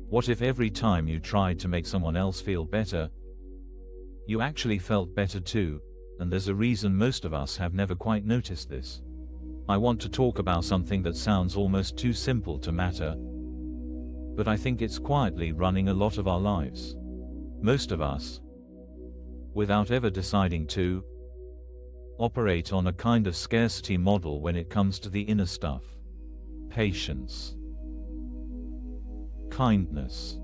What if every time you tried to make someone else feel better, you actually felt better too? And there's a reason most of us have never quite noticed this. I want to talk about something that sounds almost too simple to matter, but I think it's quietly running a lot of our lives. Most of us, without ever deciding to, operate on a kind of scarcity model when it comes to the inner stuff. Patience, kindness,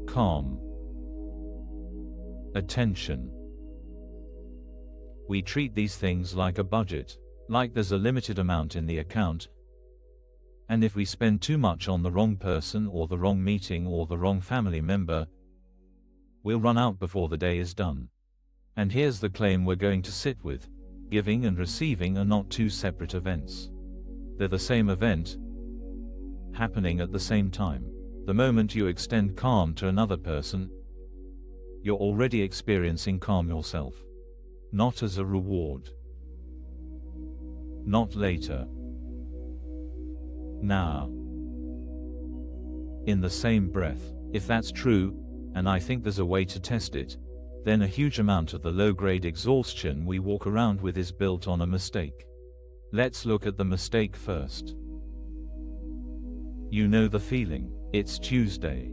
calm, attention. We treat these things like a budget, like there's a limited amount in the account, and if we spend too much on the wrong person or the wrong meeting or the wrong family member, we'll run out before the day is done. And here's the claim we're going to sit with: giving and receiving are not two separate events. They're the same event, happening at the same time. The moment you extend calm to another person, you're already experiencing calm yourself. Not as a reward. Not later. Now. In the same breath. If that's true, and I think there's a way to test it, then a huge amount of the low-grade exhaustion we walk around with is built on a mistake. Let's look at the mistake first. You know the feeling. It's Tuesday.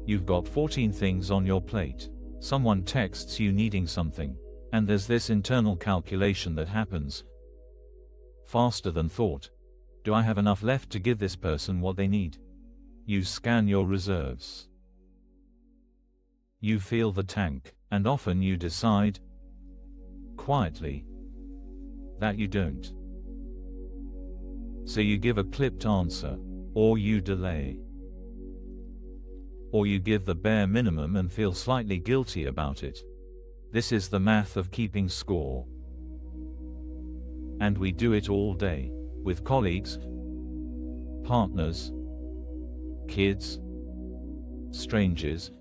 You've got 14 things on your plate. Someone texts you needing something, and there's this internal calculation that happens. Faster than thought. Do I have enough left to give this person what they need? You scan your reserves. You feel the tank, and often you decide, quietly, that you don't. So you give a clipped answer, or you delay. Or you give the bare minimum and feel slightly guilty about it. This is the math of keeping score. And we do it all day. With colleagues, partners, kids, strangers,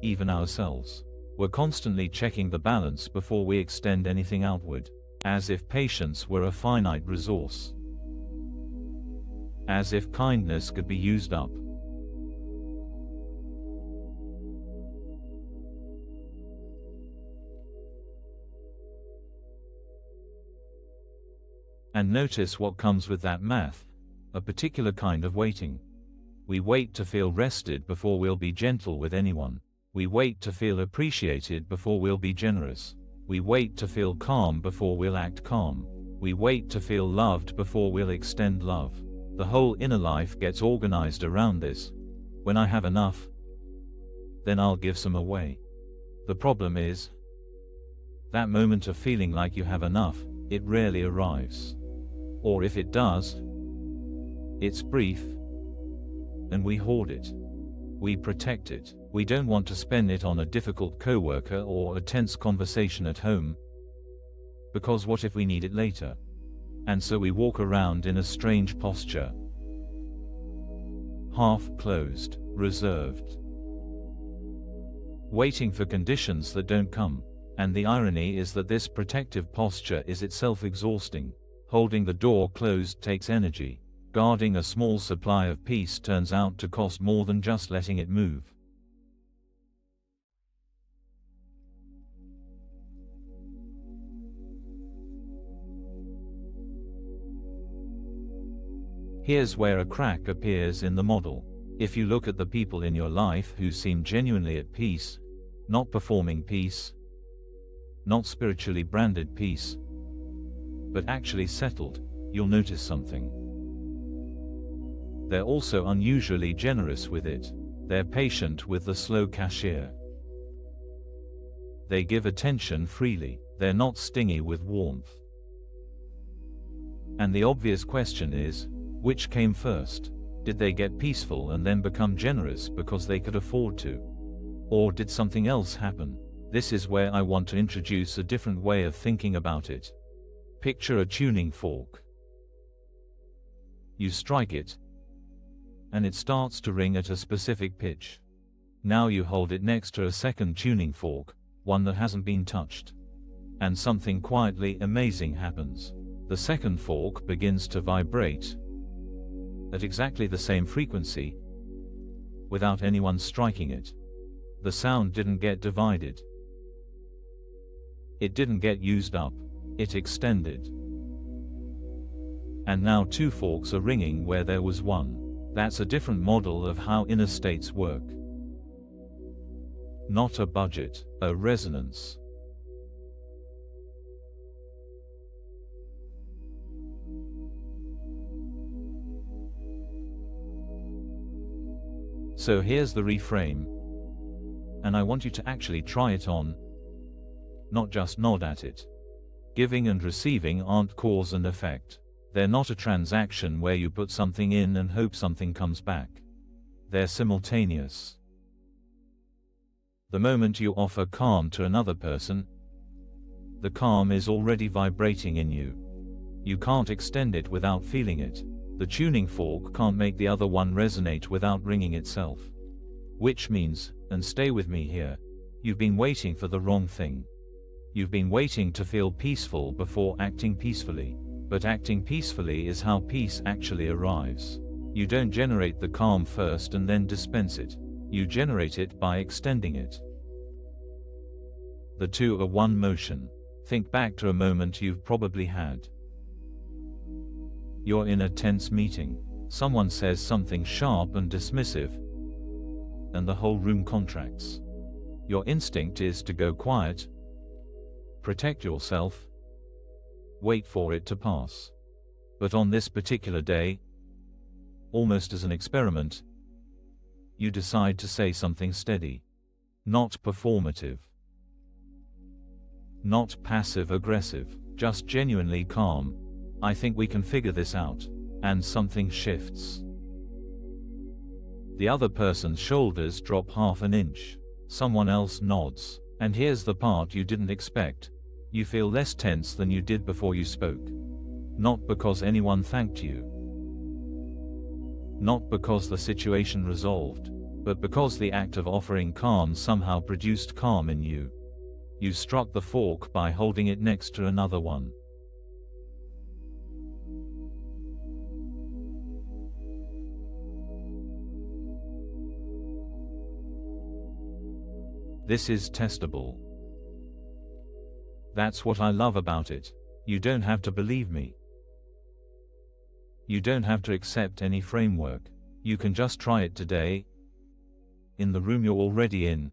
even ourselves. We're constantly checking the balance before we extend anything outward, as if patience were a finite resource. As if kindness could be used up. And notice what comes with that math: a particular kind of waiting. We wait to feel rested before we'll be gentle with anyone. We wait to feel appreciated before we'll be generous. We wait to feel calm before we'll act calm. We wait to feel loved before we'll extend love. The whole inner life gets organized around this. When I have enough, then I'll give some away. The problem is, that moment of feeling like you have enough, it rarely arrives. Or if it does, it's brief, and we hoard it. We protect it. We don't want to spend it on a difficult coworker or a tense conversation at home, because what if we need it later? And so we walk around in a strange posture. Half-closed, reserved. Waiting for conditions that don't come. And the irony is that this protective posture is itself exhausting. Holding the door closed takes energy. Guarding a small supply of peace turns out to cost more than just letting it move. Here's where a crack appears in the model. If you look at the people in your life who seem genuinely at peace, not performing peace, not spiritually branded peace, but actually settled, you'll notice something. They're also unusually generous with it. They're patient with the slow cashier. They give attention freely. They're not stingy with warmth. And the obvious question is, which came first? Did they get peaceful and then become generous because they could afford to? Or did something else happen? This is where I want to introduce a different way of thinking about it. Picture a tuning fork. You strike it, and it starts to ring at a specific pitch. Now you hold it next to a second tuning fork, one that hasn't been touched. And something quietly amazing happens. The second fork begins to vibrate, at exactly the same frequency, without anyone striking it. The sound didn't get divided. It didn't get used up. It extended. And now two forks are ringing where there was one. That's a different model of how inner states work. Not a budget, a resonance. So here's the reframe. And I want you to actually try it on, not just nod at it. Giving and receiving aren't cause and effect. They're not a transaction where you put something in and hope something comes back. They're simultaneous. The moment you offer calm to another person, the calm is already vibrating in you. You can't extend it without feeling it. The tuning fork can't make the other one resonate without ringing itself. Which means, and stay with me here, you've been waiting for the wrong thing. You've been waiting to feel peaceful before acting peacefully. But acting peacefully is how peace actually arrives. You don't generate the calm first and then dispense it. You generate it by extending it. The two are one motion. Think back to a moment you've probably had. You're in a tense meeting. Someone says something sharp and dismissive, and the whole room contracts. Your instinct is to go quiet, protect yourself, wait for it to pass. But on this particular day, almost as an experiment, you decide to say something steady. Not performative. Not passive-aggressive. Just genuinely calm. I think we can figure this out. And something shifts. The other person's shoulders drop half an inch. Someone else nods. And here's the part you didn't expect. You feel less tense than you did before you spoke. Not because anyone thanked you. Not because the situation resolved, but because the act of offering calm somehow produced calm in you. You struck the fork by holding it next to another one. This is testable. That's what I love about it. You don't have to believe me. You don't have to accept any framework. You can just try it today, in the room you're already in,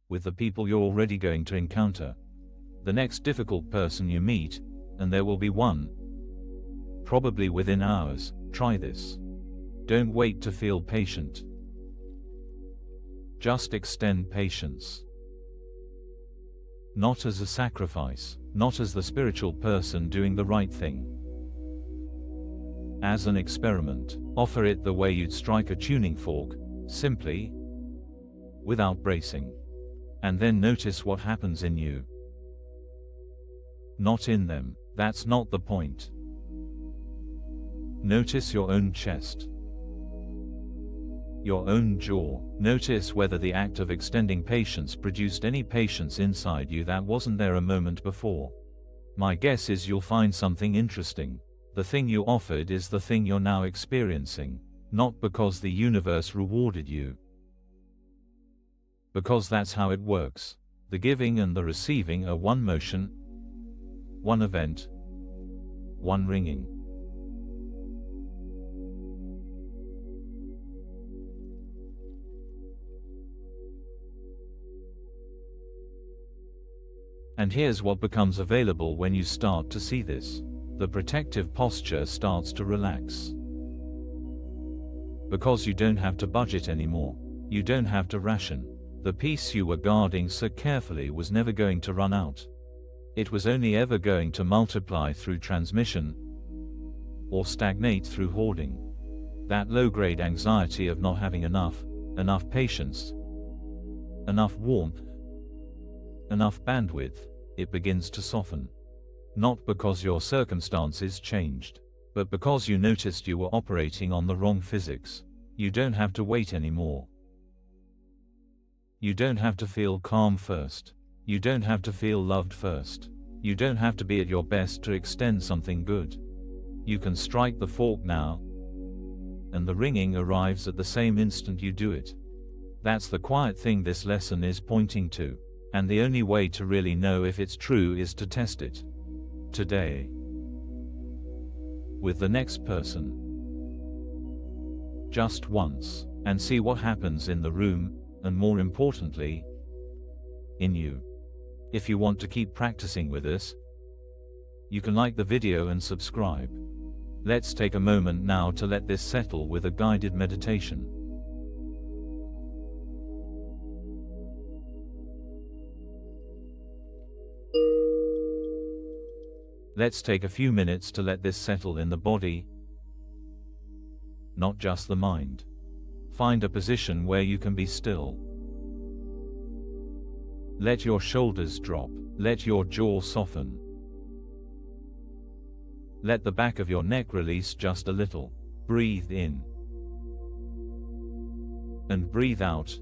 with the people you're already going to encounter. The next difficult person you meet, and there will be one, probably within hours, try this. Don't wait to feel patient. Just extend patience. Not as a sacrifice, not as the spiritual person doing the right thing. As an experiment, offer it the way you'd strike a tuning fork, simply, without bracing. And then notice what happens in you. Not in them. That's not the point. Notice your own chest. Your own jaw. Notice whether the act of extending patience produced any patience inside you that wasn't there a moment before. My guess is you'll find something interesting. The thing you offered is the thing you're now experiencing, not because the universe rewarded you. Because that's how it works. The giving and the receiving are one motion, one event, one ringing. And here's what becomes available when you start to see this. The protective posture starts to relax. Because you don't have to budget anymore. You don't have to ration. The peace you were guarding so carefully was never going to run out. It was only ever going to multiply through transmission, or stagnate through hoarding. That low-grade anxiety of not having enough patience, enough warmth, enough bandwidth, it begins to soften. Not because your circumstances changed, but because you noticed you were operating on the wrong physics. You don't have to wait anymore. You don't have to feel calm first. You don't have to feel loved first. You don't have to be at your best to extend something good. You can strike the fork now, and the ringing arrives at the same instant you do it. That's the quiet thing this lesson is pointing to, and the only way to really know if it's true is to test it. Today. With the next person. Just once, and see what happens in the room, and more importantly, in you. If you want to keep practicing with this, you can like the video and subscribe. Let's take a moment now to let this settle with a guided meditation. Let's take a few minutes to let this settle in the body, not just the mind. Find a position where you can be still. Let your shoulders drop, let your jaw soften. Let the back of your neck release just a little. Breathe in. And breathe out.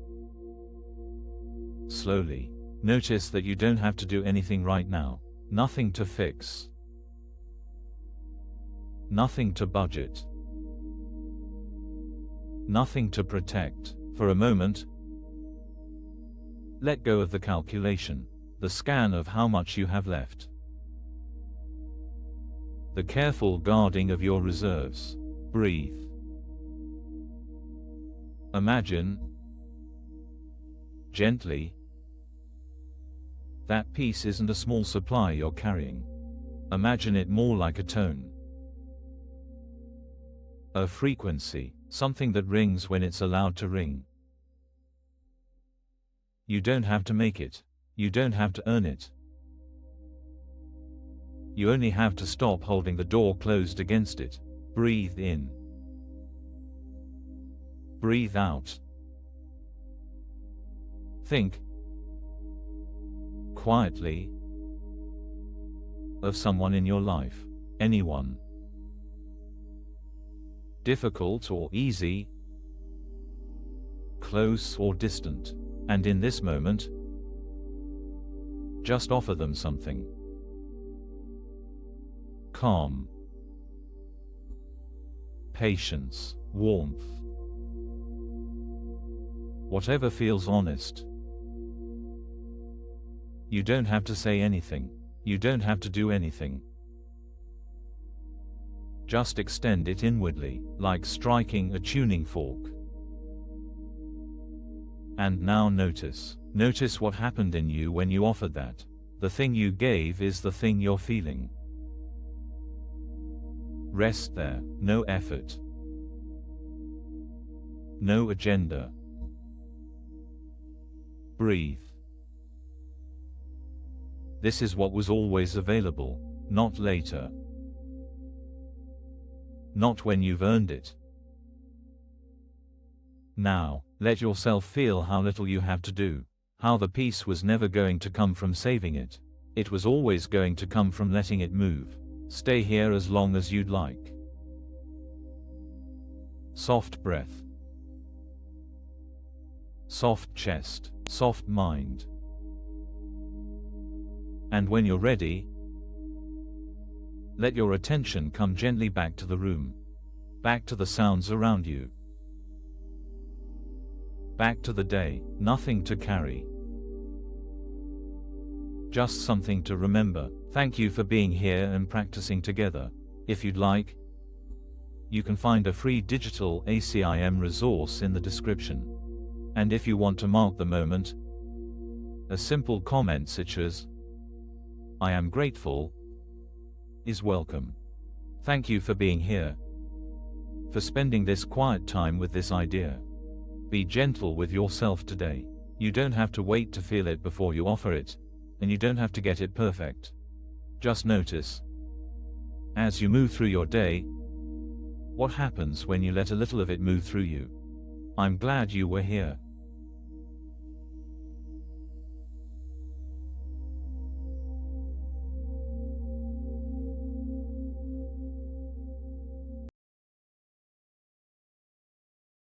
Slowly. Notice that you don't have to do anything right now. Nothing to fix. Nothing to budget. Nothing to protect. For a moment, let go of the calculation, the scan of how much you have left. The careful guarding of your reserves. Breathe. Imagine, gently, that peace isn't a small supply you're carrying. Imagine it more like a tone. A frequency, something that rings when it's allowed to ring. You don't have to make it. You don't have to earn it. You only have to stop holding the door closed against it. Breathe in. Breathe out. Think, quietly, of someone in your life. Anyone. Difficult or easy. Close or distant. And in this moment, just offer them something. Calm. Patience. Warmth. Whatever feels honest. You don't have to say anything. You don't have to do anything. Just extend it inwardly, like striking a tuning fork. And now notice. Notice what happened in you when you offered that. The thing you gave is the thing you're feeling. Rest there. No effort. No agenda. Breathe. This is what was always available, not later. Not when you've earned it. Now, let yourself feel how little you have to do, how the peace was never going to come from saving it. It was always going to come from letting it move. Stay here as long as you'd like. Soft breath. Soft chest, soft mind. And when you're ready, let your attention come gently back to the room, back to the sounds around you, back to the day. Nothing to carry, just something to remember. Thank you for being here and practicing together. If you'd like, you can find a free digital ACIM resource in the description. And if you want to mark the moment, a simple comment such as, "I am grateful," is welcome. Thank you for being here, for spending this quiet time with this idea. Be gentle with yourself today. You don't have to wait to feel it before you offer it, and you don't have to get it perfect. Just notice, as you move through your day, what happens when you let a little of it move through you. I'm glad you were here.